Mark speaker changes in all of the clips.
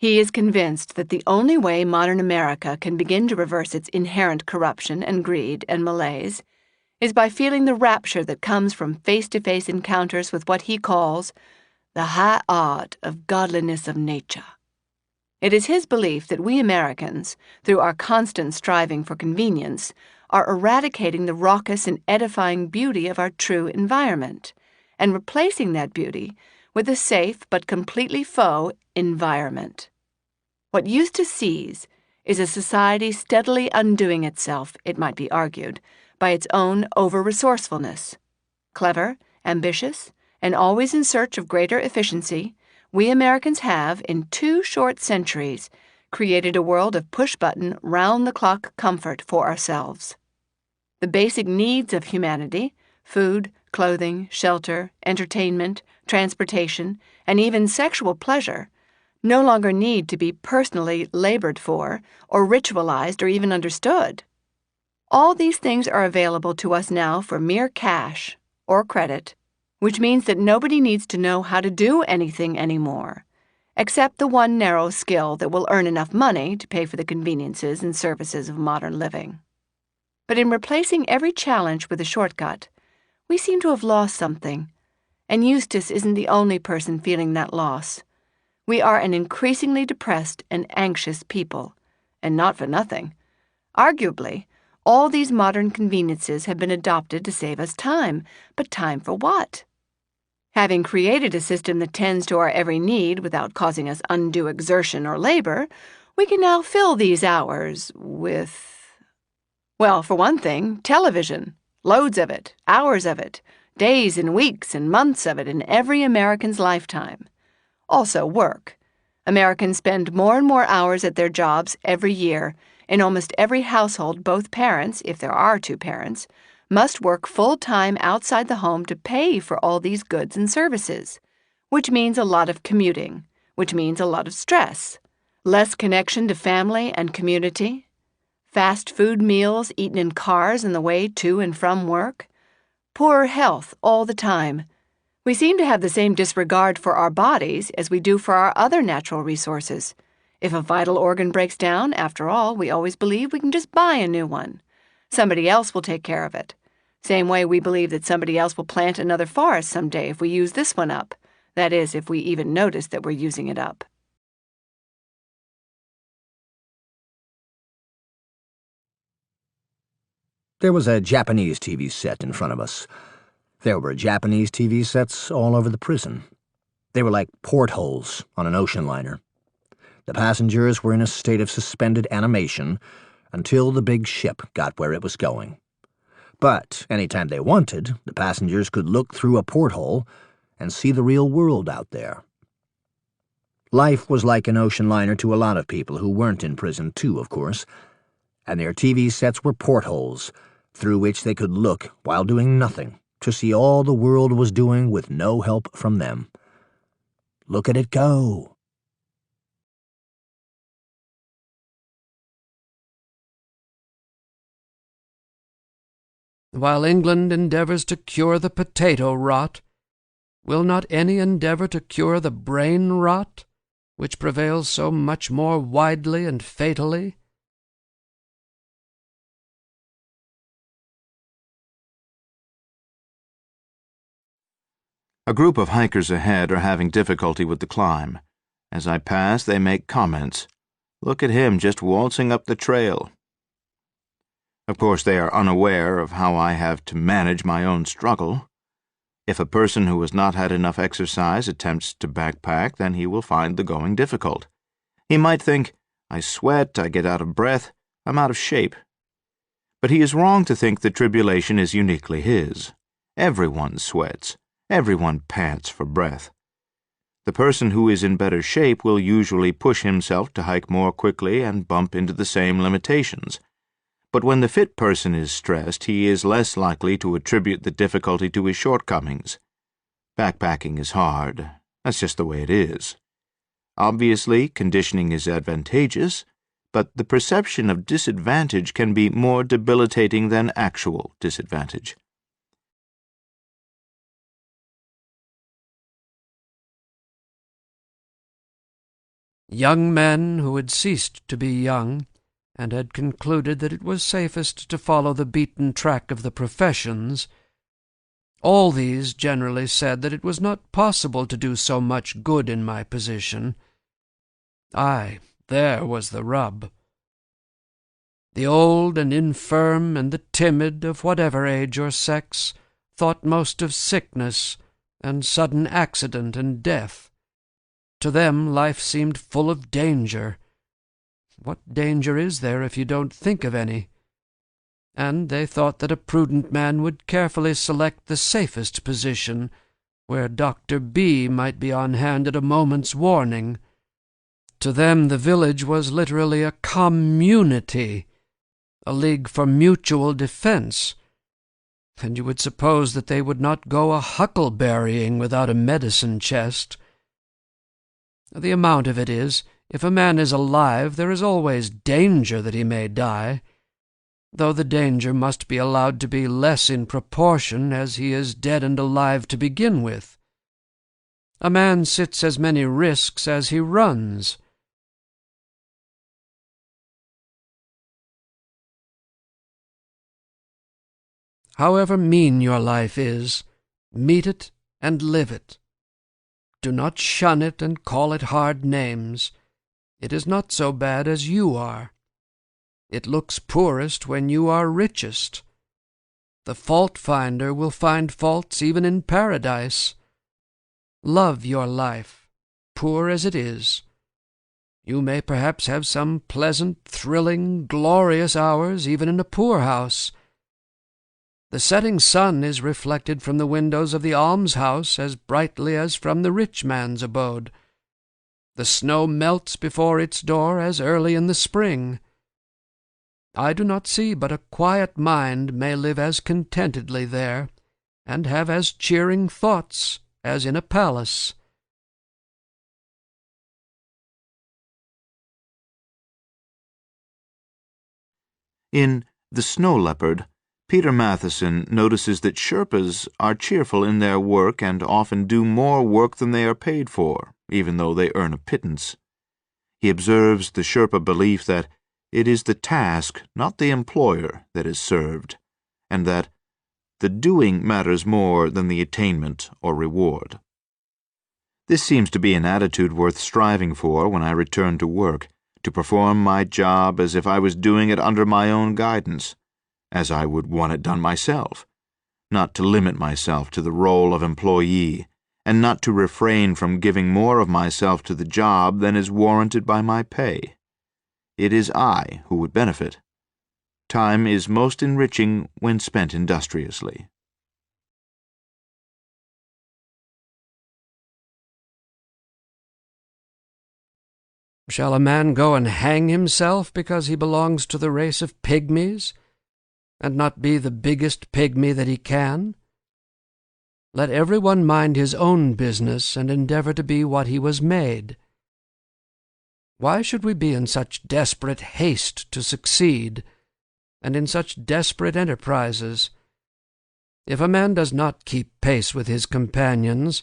Speaker 1: He is convinced that the only way modern America can begin to reverse its inherent corruption and greed and malaise is by feeling the rapture that comes from face-to-face encounters with what he calls the high art of godliness of nature. It is his belief that we Americans, through our constant striving for convenience, are eradicating the raucous and edifying beauty of our true environment, and replacing that beauty with a safe but completely faux environment. What Eustace sees is a society steadily undoing itself, it might be argued, by its own over-resourcefulness. Clever, ambitious, and always in search of greater efficiency, we Americans have, in 2 short centuries, created a world of push-button, round-the-clock comfort for ourselves. The basic needs of humanity, food, clothing, shelter, entertainment, transportation, and even sexual pleasure, no longer need to be personally labored for, or ritualized, or even understood. All these things are available to us now for mere cash, or credit, which means that nobody needs to know how to do anything anymore, except the one narrow skill that will earn enough money to pay for the conveniences and services of modern living. But in replacing every challenge with a shortcut, we seem to have lost something, and Eustace isn't the only person feeling that loss. We are an increasingly depressed and anxious people, and not for nothing. Arguably, all these modern conveniences have been adopted to save us time, but time for what? Having created a system that tends to our every need without causing us undue exertion or labor, we can now fill these hours with, well, for one thing, television. Loads of it, hours of it, days and weeks and months of it in every American's lifetime. Also work. Americans spend more and more hours at their jobs every year. In almost every household, both parents, if there are 2 parents, must work full-time outside the home to pay for all these goods and services, which means a lot of commuting, which means a lot of stress, less connection to family and community, fast food meals eaten in cars on the way to and from work, poor health all the time. We seem to have the same disregard for our bodies as we do for our other natural resources. If a vital organ breaks down, after all, we always believe we can just buy a new one. Somebody else will take care of it. Same way we believe that somebody else will plant another forest someday if we use this one up. That is, if we even notice that we're using it up.
Speaker 2: There was a Japanese TV set in front of us. There were Japanese TV sets all over the prison. They were like portholes on an ocean liner. The passengers were in a state of suspended animation until the big ship got where it was going. But anytime they wanted, the passengers could look through a porthole and see the real world out there. Life was like an ocean liner to a lot of people who weren't in prison too, of course, and their TV sets were portholes through which they could look while doing nothing to see all the world was doing with no help from them. Look at it go.
Speaker 3: While England endeavours to cure the potato rot, will not any endeavour to cure the brain rot, which prevails so much more widely and fatally?
Speaker 4: A group of hikers ahead are having difficulty with the climb. As I pass, they make comments. Look at him just waltzing up the trail. Of course, they are unaware of how I have to manage my own struggle. If a person who has not had enough exercise attempts to backpack, then he will find the going difficult. He might think, I sweat, I get out of breath, I'm out of shape. But he is wrong to think the tribulation is uniquely his. Everyone sweats. Everyone pants for breath. The person who is in better shape will usually push himself to hike more quickly and bump into the same limitations. But when the fit person is stressed, he is less likely to attribute the difficulty to his shortcomings. Backpacking is hard. That's just the way it is. Obviously, conditioning is advantageous, but the perception of disadvantage can be more debilitating than actual disadvantage.
Speaker 3: young men who had ceased to be young, and had concluded that it was safest to follow the beaten track of the professions, all these generally said that it was not possible to do so much good in my position. Aye, there was the rub. The old and infirm and the timid, of whatever age or sex, thought most of sickness and sudden accident and death. To them life seemed full of danger. What danger is there if you don't think of any? And they thought that a prudent man would carefully select the safest position, where Dr. B might be on hand at a moment's warning. To them the village was literally a community, a league for mutual defense, and you would suppose that they would not go a huckleberrying without a medicine chest. The amount of it is, if a man is alive, there is always danger that he may die, though the danger must be allowed to be less in proportion as he is dead and alive to begin with. A man sits as many risks as he runs. However mean your life is, meet it and live it. Do not shun it and call it hard names. It is not so bad as you are. It looks poorest when you are richest. The fault-finder will find faults even in paradise. Love your life, poor as it is. You may perhaps have some pleasant, thrilling, glorious hours even in a poor house. The setting sun is reflected from the windows of the almshouse as brightly as from the rich man's abode. The snow melts before its door as early in the spring. I do not see but a quiet mind may live as contentedly there, and have as cheering thoughts as in a palace.
Speaker 4: In The Snow Leopard, Peter Matheson notices that Sherpas are cheerful in their work and often do more work than they are paid for, even though they earn a pittance. He observes the Sherpa belief that it is the task, not the employer, that is served, and that the doing matters more than the attainment or reward. This seems to be an attitude worth striving for when I return to work, to perform my job as if I was doing it under my own guidance, as I would want it done myself, not to limit myself to the role of employee, and not to refrain from giving more of myself to the job than is warranted by my pay. It is I who would benefit. Time is most enriching when spent industriously.
Speaker 3: Shall a man go and hang himself because he belongs to the race of pygmies, and not be the biggest pygmy that he can? Let every one mind his own business and endeavor to be what he was made. Why should we be in such desperate haste to succeed, and in such desperate enterprises? If a man does not keep pace with his companions,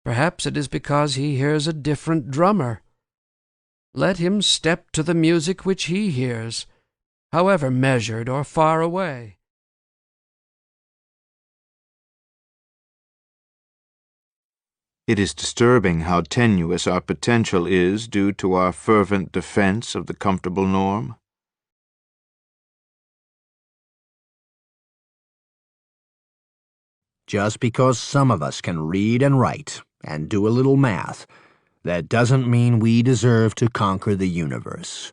Speaker 3: perhaps it is because he hears a different drummer. Let him step to the music which he hears, however measured or far away.
Speaker 4: It is disturbing how tenuous our potential is due to our fervent defense of the comfortable norm.
Speaker 2: Just because some of us can read and write and do a little math, that doesn't mean we deserve to conquer the universe.